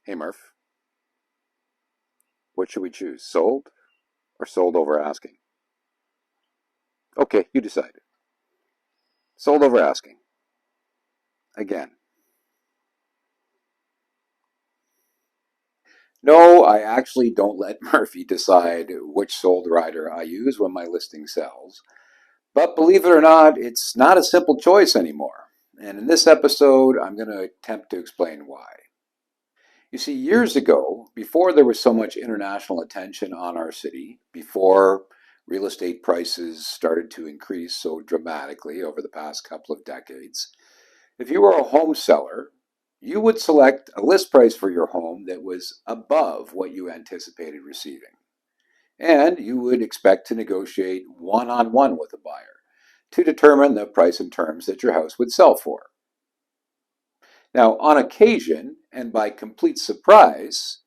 Hey Murph, what should we choose? Sold or sold over asking? Okay, you decide. Sold over asking. Again. No, I actually don't let Murphy decide which sold rider I use when my listing sells. But believe it or not, it's not a simple choice anymore. And in this episode, I'm going to attempt to explain why. You see, years ago, before there was so much international attention on our city, before real estate prices started to increase so dramatically over the past couple of decades, if you were a home seller, you would select a list price for your home that was above what you anticipated receiving. And you would expect to negotiate one on one with a buyer to determine the price and terms that your house would sell for. Now, on occasion, and by complete surprise,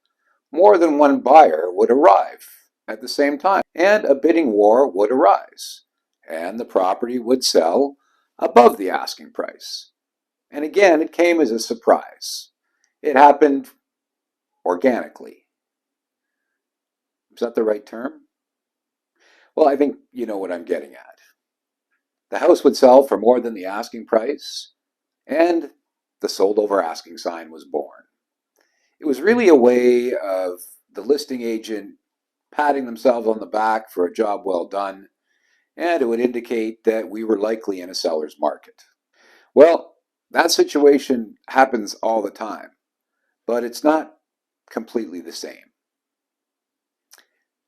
more than one buyer would arrive at the same time, and a bidding war would arise, and the property would sell above the asking price. And again, it came as a surprise. It happened organically. Is that the right term? Well, I think you know what I'm getting at. The house would sell for more than the asking price, and the sold over asking sign was born. It was really a way of the listing agent patting themselves on the back for a job well done, and it would indicate that we were likely in a seller's market. Well, that situation happens all the time, but it's not completely the same.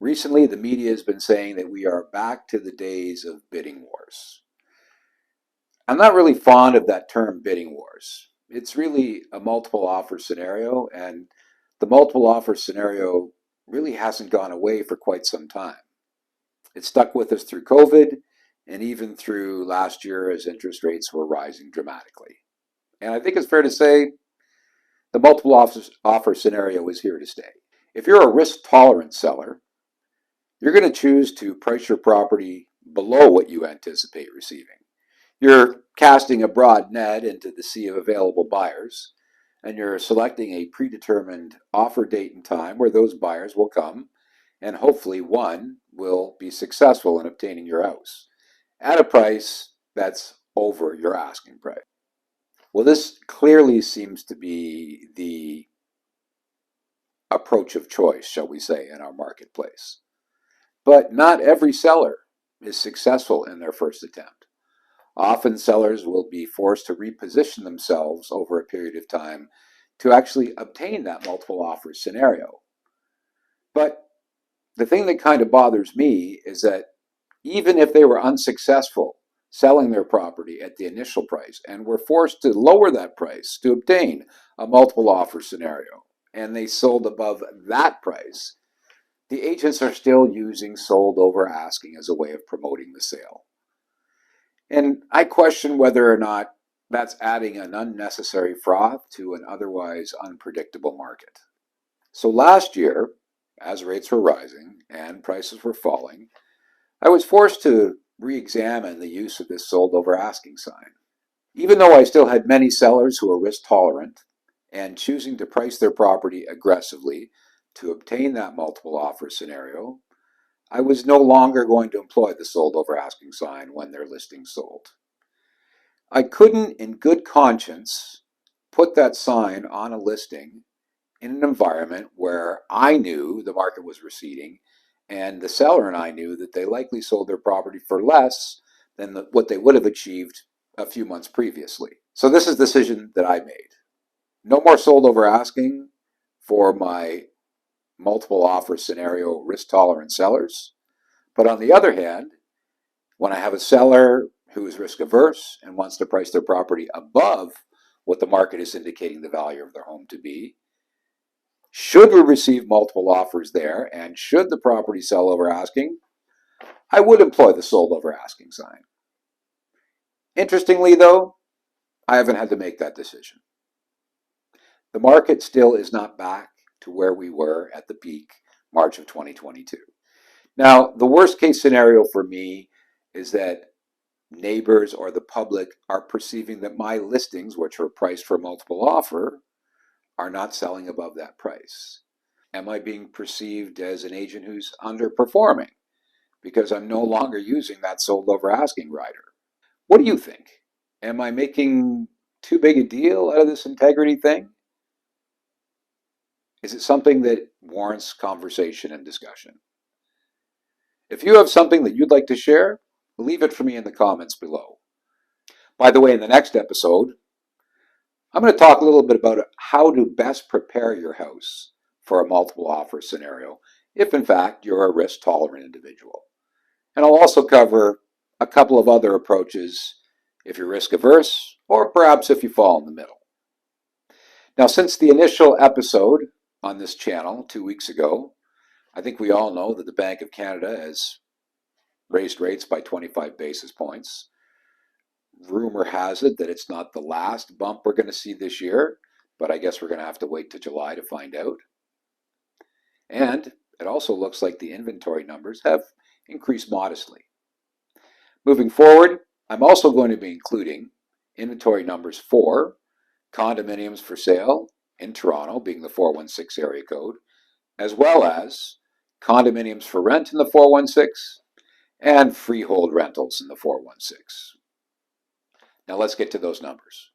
Recently, the media has been saying that we are back to the days of bidding wars. I'm not really fond of that term bidding wars. It's really a multiple offer scenario, and the multiple offer scenario really hasn't gone away for quite some time. It stuck with us through COVID and even through last year as interest rates were rising dramatically. And I think it's fair to say the multiple offer scenario is here to stay. If you're a risk tolerant seller, you're going to choose to price your property below what you anticipate receiving. You're casting a broad net into the sea of available buyers, and you're selecting a predetermined offer date and time where those buyers will come, and hopefully one will be successful in obtaining your house at a price that's over your asking price. Well, this clearly seems to be the approach of choice, shall we say, in our marketplace. But not every seller is successful in their first attempt. Often sellers will be forced to reposition themselves over a period of time to actually obtain that multiple offers scenario. But the thing that kind of bothers me is that even if they were unsuccessful selling their property at the initial price and were forced to lower that price to obtain a multiple offer scenario, and they sold above that price, the agents are still using sold over asking as a way of promoting the sale. And I question whether or not that's adding an unnecessary froth to an otherwise unpredictable market. So last year, as rates were rising and prices were falling, I was forced to re-examine the use of this sold over asking sign. Even though I still had many sellers who were risk tolerant and choosing to price their property aggressively to obtain that multiple offer scenario, I was no longer going to employ the sold over asking sign when their listing sold. I couldn't, in good conscience, put that sign on a listing in an environment where I knew the market was receding and the seller and I knew that they likely sold their property for less than what they would have achieved a few months previously. So this is the decision that I made. No more sold over asking for my multiple offer scenario risk tolerant sellers. But on the other hand, when I have a seller who is risk averse and wants to price their property above what the market is indicating the value of their home to be, should we receive multiple offers there and should the property sell over asking, I would employ the sold over asking sign. Interestingly, though, I haven't had to make that decision. The market still is not back to where we were at the peak March of 2022. Now, the worst case scenario for me is that neighbors or the public are perceiving that my listings, which are priced for multiple offer, are not selling above that price? Am I being perceived as an agent who's underperforming because I'm no longer using that sold over asking rider? What do you think? Am I making too big a deal out of this integrity thing? Is it something that warrants conversation and discussion? If you have something that you'd like to share, leave it for me in the comments below. By the way, in the next episode, I'm going to talk a little bit about how to best prepare your house for a multiple offer scenario, if in fact you're a risk tolerant individual. And I'll also cover a couple of other approaches if you're risk averse, or perhaps if you fall in the middle. Now, since the initial episode on this channel 2 weeks ago, I think we all know that the Bank of Canada has raised rates by 25 basis points. Rumor has it that it's not the last bump we're going to see this year, but I guess we're going to have to wait to July to find out. And it also looks like the inventory numbers have increased modestly. Moving forward, I'm also going to be including inventory numbers for condominiums for sale in Toronto, being the 416 area code, as well as condominiums for rent in the 416 and freehold rentals in the 416. Now let's get to those numbers.